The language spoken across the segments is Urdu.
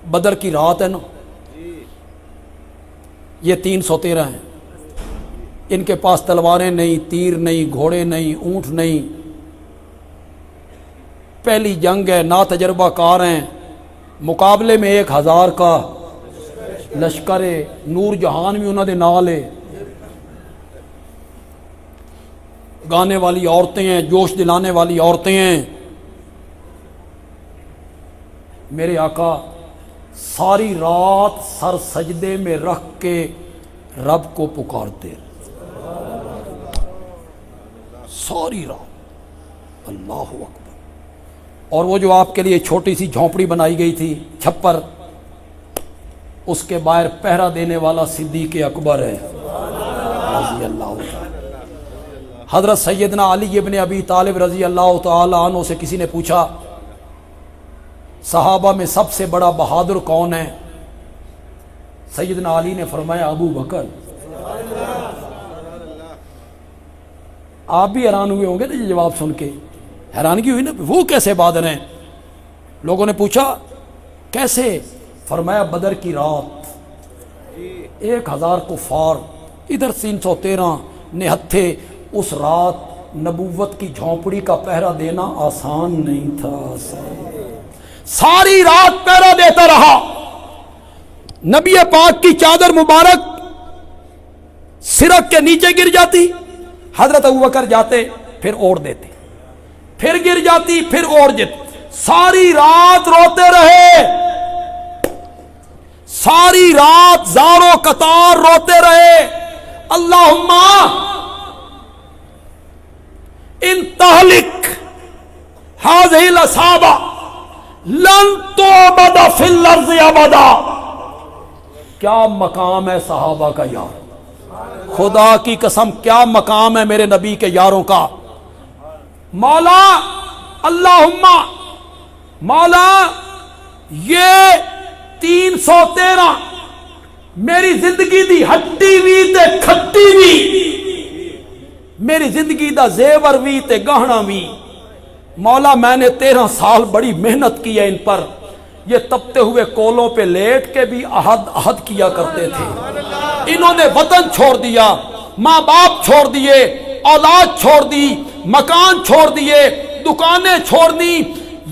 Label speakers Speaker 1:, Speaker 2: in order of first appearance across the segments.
Speaker 1: بدر کی رات ہے نا، یہ 313 ہیں، ان کے پاس تلواریں نہیں، تیر نہیں، گھوڑے نہیں، اونٹ نہیں، پہلی جنگ ہے، نا تجربہ کار ہیں، مقابلے میں 1000 کا لشکر ہے، نور جہان بھی انہوں نے نال ہے، گانے والی عورتیں ہیں، جوش دلانے والی عورتیں ہیں۔ میرے آقا ساری رات سر سجدے میں رکھ کے رب کو پکارتے، ساری رات، اللہ اکبر۔ اور وہ جو آپ کے لیے چھوٹی سی جھونپڑی بنائی گئی تھی، چھپر، اس کے باہر پہرا دینے والا صدیق اکبر ہے رضی اللہ تعالی۔ حضرت سیدنا علی ابن ابی طالب رضی اللہ تعالی عنہ سے کسی نے پوچھا صحابہ میں سب سے بڑا بہادر کون ہے؟ سیدنا علی نے فرمایا ابو بکر۔ آپ بھی حیران ہوئے ہوں گے نا یہ جواب سن کے، حیرانگی ہوئی نا، وہ کیسے بہادر ہیں؟ لوگوں نے پوچھا کیسے؟ فرمایا بدر کی رات 1000 کفار، ادھر 313 نہتھے، اس رات نبوت کی جھونپڑی کا پہرا دینا آسان نہیں تھا، ساری رات پہرا دیتا رہا۔ نبی پاک کی چادر مبارک سرک کے نیچے گر جاتی، حضرت ابوبکر جاتے پھر اوڑھ دیتے، پھر گر جاتی پھر اوڑھ دیتے، ساری رات روتے رہے، ساری رات زاروں قطار روتے رہے، اللہم ان تہلک ہذہ العصابہ لن تعبد فی الارض ابدا۔ کیا مقام ہے صحابہ کا یار، خدا کی قسم کیا مقام ہے میرے نبی کے یاروں کا۔ مولا اللہم مولا یہ 313 میری زندگی دی ہٹی بھی تے کھٹی بھی، میری زندگی دا زیور بھی تے گہنا بھی، مولا میں نے 13 سال بڑی محنت کی ہے ان پر، یہ تپتے ہوئے کولوں پہ لیٹ کے بھی عہد کیا کرتے تھے، انہوں نے وطن چھوڑ دیا، ماں باپ چھوڑ دیے، اولاد چھوڑ دی، مکان چھوڑ دیے، دکانیں چھوڑ دی،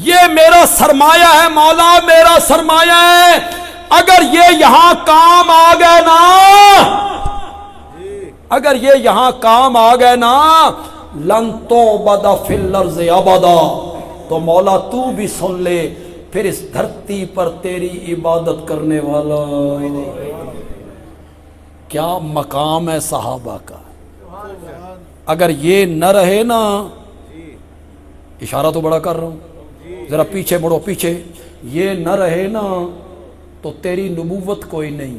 Speaker 1: یہ میرا سرمایہ ہے مولا، میرا سرمایہ ہے، اگر یہ یہاں کام آ گئے نا، اگر یہ یہاں کام آ گئے نا، لن تعبد فی الارض ابدا، تو مولا تو بھی سن لے، پھر اس دھرتی پر تیری عبادت کرنے والا۔ کیا مقام ہے صحابہ کا، اگر یہ نہ رہے نا، اشارہ تو بڑا کر رہا ہوں، ذرا پیچھے مڑو پیچھے، یہ نہ رہے نا تو تیری نبوت کوئی نہیں۔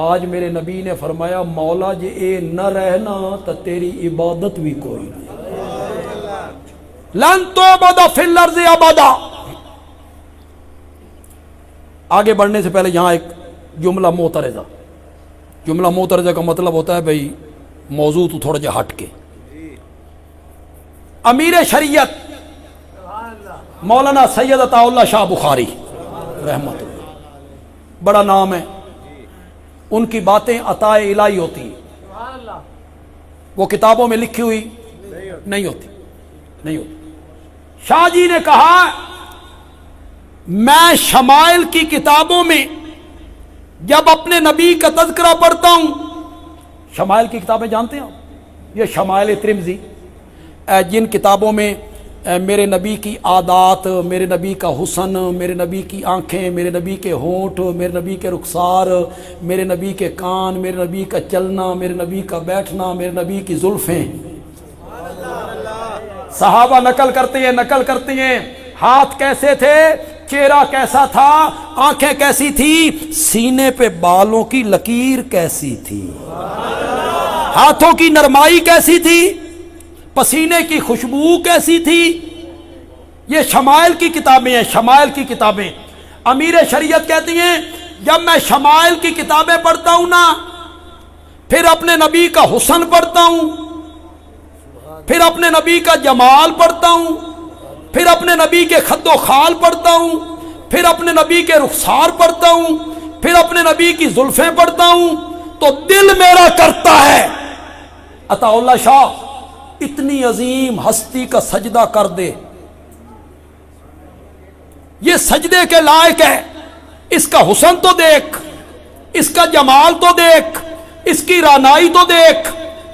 Speaker 1: آج میرے نبی نے فرمایا مولا جے اے نہ رہنا تو تیری عبادت بھی کوئی نہیں، لن تعبد فی الارض ابدا۔ آگے بڑھنے سے پہلے یہاں ایک جملہ معترضہ، جملہ معترضہ کا مطلب ہوتا ہے بھئی موضوع تو تھوڑا جا ہٹ کے۔ امیر شریعت مولانا سید عطا اللہ شاہ بخاری رحمت اللہ، بڑا نام ہے، ان کی باتیں عطا الہی ہوتی ہیں، وہ کتابوں میں لکھی ہوئی نہیں ہوتی، نہیں ہوتی۔ شاہ جی نے کہا میں شمائل کی کتابوں میں جب اپنے نبی کا تذکرہ پڑھتا ہوں، شمائل کی کتابیں جانتے ہیں یہ شمائل ترمذی، جن کتابوں میں میرے نبی کی عادات، میرے نبی کا حسن، میرے نبی کی آنکھیں، میرے نبی کے ہونٹ، میرے نبی کے رخسار، میرے نبی کے کان، میرے نبی کا چلنا، میرے نبی کا بیٹھنا، میرے نبی کی زلفیں، صحابہ نقل کرتے ہیں ہاتھ کیسے تھے، چہرہ کیسا تھا، آنکھیں کیسی تھی، سینے پہ بالوں کی لکیر کیسی تھی، ہاتھوں کی نرمائی کیسی تھی، پسینے کی خوشبو کیسی تھی۔ یہ شمائل کی کتابیں ہیں، شمائل کی کتابیں۔ امیر شریعت کہتی ہیں جب میں شمائل کی کتابیں پڑھتا ہوں نا، پھر اپنے نبی کا حسن پڑھتا ہوں، پھر اپنے نبی کا جمال پڑھتا ہوں، پھر اپنے نبی کے خد و خال پڑھتا ہوں، پھر اپنے نبی کے رخسار پڑھتا ہوں، پھر اپنے نبی کی زلفیں پڑھتا ہوں، تو دل میرا کرتا ہے عطا اللہ شاہ اتنی عظیم ہستی کا سجدہ کر دے، یہ سجدے کے لائق ہے، اس کا حسن تو دیکھ، اس کا جمال تو دیکھ، اس کی رانائی تو دیکھ،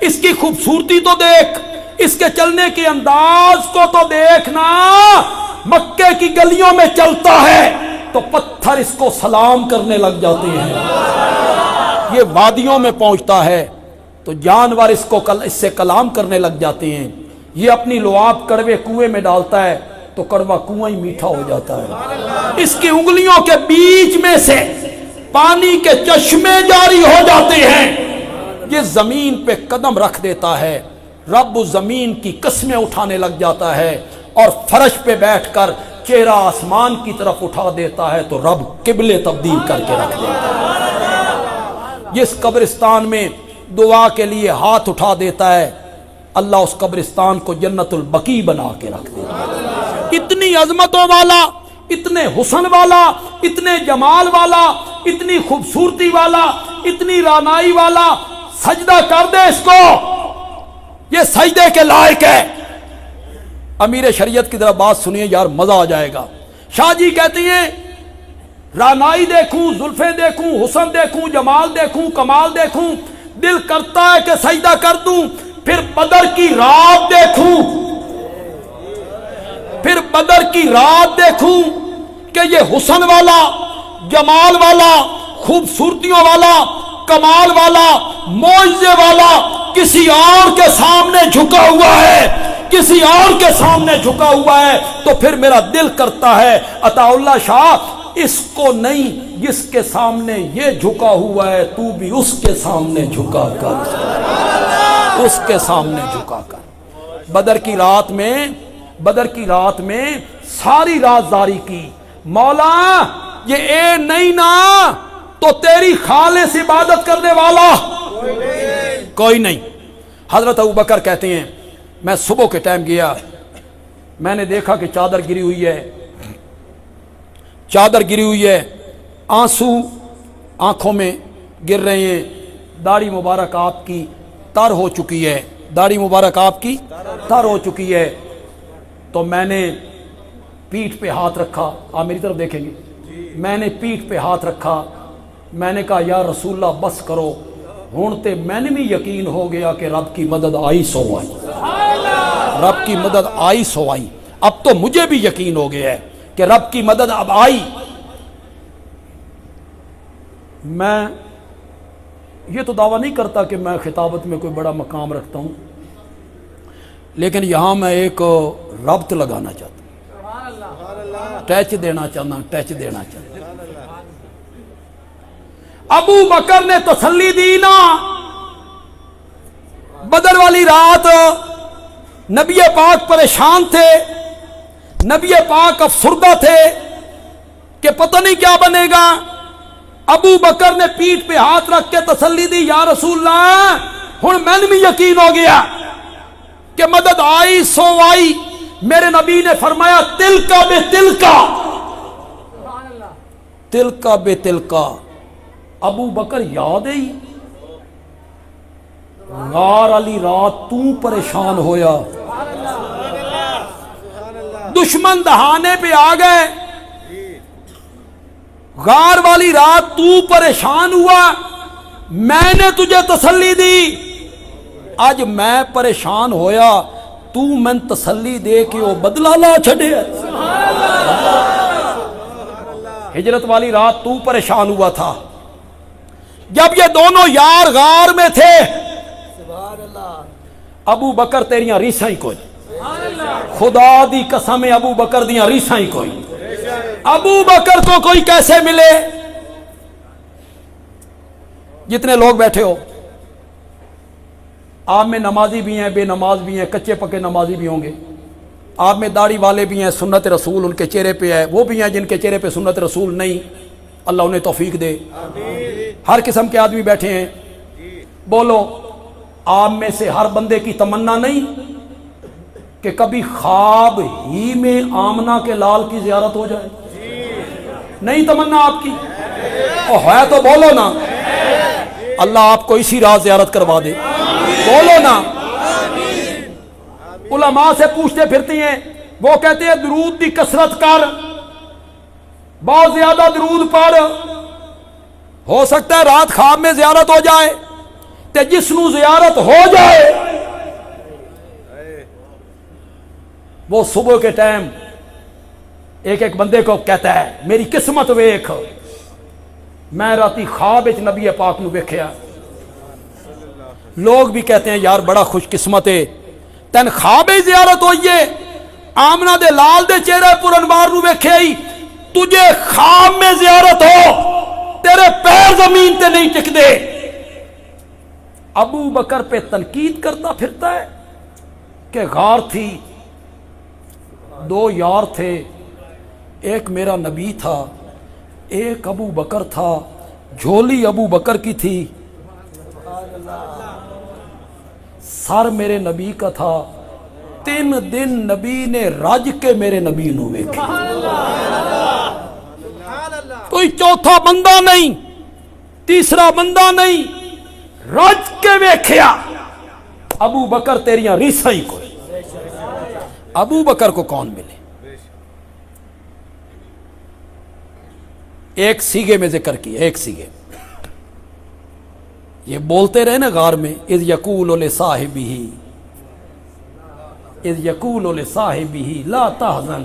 Speaker 1: اس کی خوبصورتی تو دیکھ، اس کے چلنے کے انداز کو تو دیکھنا، مکے کی گلیوں میں چلتا ہے تو پتھر اس کو سلام کرنے لگ جاتے ہیں، یہ وادیوں میں پہنچتا ہے تو جانور اس سے کلام کرنے لگ جاتے ہیں، یہ اپنی لعاب کڑوے کنویں میں ڈالتا ہے تو کڑوا کنواں ہی میٹھا ہو جاتا ہے، اس کی انگلیوں کے بیچ میں سے پانی کے چشمے جاری ہو جاتے ہیں، یہ زمین پہ قدم رکھ دیتا ہے، رب زمین کی قسمیں اٹھانے لگ جاتا ہے، اور فرش پہ بیٹھ کر چہرہ آسمان کی طرف اٹھا دیتا ہے تو رب قبلے تبدیل کر کے رکھ دیتا ہے، جس قبرستان میں دعا کے لیے ہاتھ اٹھا دیتا ہے اللہ اس قبرستان کو جنت البقیع بنا کے رکھ دیتا ہے، اتنی عظمتوں والا، اتنے حسن والا، اتنے جمال والا، اتنی خوبصورتی والا، اتنی رانائی والا، سجدہ کر دے اس کو، یہ سجدے کے لائق ہے۔ امیر شریعت کی طرف بات سنیے یار، مزہ آ جائے گا۔ شاہ جی کہتی ہیں رانائی دیکھوں، زلفیں دیکھوں، حسن دیکھوں، جمال دیکھوں، کمال دیکھوں، دل کرتا ہے کہ سجدہ کر دوں، پھر بدر کی رات دیکھوں، پھر بدر کی رات دیکھوں کہ یہ حسن والا، جمال والا، خوبصورتیوں والا، کمال والا، معجزے والا کسی اور کے سامنے جھکا ہوا ہے، کسی اور کے سامنے جھکا ہوا ہے، تو پھر میرا دل کرتا ہے عطا اللہ شاہ اس کو نہیں، جس کے سامنے یہ جھکا ہوا ہے تو بھی اس کے سامنے جھکا کر، اس کے سامنے جھکا کر۔ بدر کی رات میں ساری رازداری کی، مولا یہ اے نہیں نا تو تیری خالص عبادت کرنے والا کوئی نہیں۔ حضرت ابوبکر کہتے ہیں میں صبح کے ٹائم گیا، میں نے دیکھا کہ چادر گری ہوئی ہے، آنسو آنکھوں میں گر رہے ہیں، داڑھی مبارک آپ کی تر ہو چکی ہے، تو میں نے پیٹھ پہ ہاتھ رکھا، آپ میری طرف دیکھیں گے، میں نے پیٹھ پہ ہاتھ رکھا، میں نے کہا یا رسول اللہ بس کرو، ہون تے میں نے بھی یقین ہو گیا کہ رب کی مدد آئی سو آئی، رب کی مدد آئی سو آئی، اب تو مجھے بھی یقین ہو گیا ہے کہ رب کی مدد اب آئی۔ میں یہ تو دعویٰ نہیں کرتا کہ میں خطابت میں کوئی بڑا مقام رکھتا ہوں، لیکن یہاں میں ایک ربط لگانا چاہتا ہوں، ٹچ دینا چاہتا ہوں۔ ابو بکر نے تسلی دی نا، بدر والی رات نبی پاک پریشان تھے، نبی پاک افسردہ تھے کہ پتہ نہیں کیا بنے گا، ابو بکر نے پیٹھ پہ ہاتھ رکھ کے تسلی دی، یا رسول اللہ ہن میں نے بھی یقین ہو گیا کہ مدد آئی سو آئی۔ میرے نبی نے فرمایا تلکا بے تلکا، تلکا بے تلکا۔ ابو بکر یاد ہے غار علی رات تو پریشان ہویا، دشمن دہانے پہ آ گئے، غار والی رات تو پریشان ہوا، میں نے تجھے تسلی دی، آج میں پریشان ہویا تو میں تسلی دے کے وہ بدلہ لا چھڑے۔ ہجرت والی رات تو پریشان ہوا تھا، جب یہ دونوں یار غار میں تھے، ابو بکر تیریاں ریساں ہی کوئی، خدا دی قسم ابو بکر دیاں ریساں ہی کوئی، ابو بکر کو کوئی کیسے ملے؟ جتنے لوگ بیٹھے ہو آپ میں نمازی بھی ہیں، بے نماز بھی ہیں، کچے پکے نمازی بھی ہوں گے، آپ میں داڑھی والے بھی ہیں، سنت رسول ان کے چہرے پہ ہے، وہ بھی ہیں جن کے چہرے پہ سنت رسول نہیں، اللہ انہیں توفیق دے۔ ہر قسم کے آدمی بیٹھے ہیں، بولو آپ میں سے ہر بندے کی تمنا نہیں کہ کبھی خواب ہی میں آمنہ کے لال کی زیارت ہو جائے؟ نہیں تمنا آپ کی؟ او ہے تو بولو نا، اللہ آپ کو اسی رات زیارت کروا دے، بولو نا۔ علماء سے پوچھتے پھرتی ہیں، وہ کہتے ہیں درود دی کثرت کر، بہت زیادہ درود پڑھ، ہو سکتا ہے رات خواب میں زیارت ہو جائے، تے جس نو زیارت ہو جائے وہ صبح کے ٹائم ایک ایک بندے کو کہتا ہے میری قسمت ویکھ، میں راتی خواب وچ نبی پاک نو ویکھیا۔ لوگ بھی کہتے ہیں یار بڑا خوش قسمت ہے، تین خواب ہی زیارت ہوئی ہے، آمنہ دے لال دے چہرے پر انوار نو ویکھے ہی، تجھے خواب میں زیارت ہو، تیرے پیر زمین تے نہیں ٹک دے۔ ابو بکر پہ تنقید کرتا پھرتا ہے کہ غار تھی، دو یار تھے، ایک میرا نبی تھا، ایک ابو بکر تھا، جھولی ابو بکر کی تھی، سر میرے نبی کا تھا، 3 دن نبی نے رج کے میرے نبی نو ویکھے، کوئی چوتھا بندہ نہیں، تیسرا بندہ نہیں، رج کے ویکھیا۔ ابو بکر تیریاں ریساں ہی کوئی، ابو بکر کو کون ملے؟ ایک سیگے میں ذکر کیا، ایک سیگے یہ بولتے رہے نا غار میں، اذ یقول لصاحبہ لا تحزن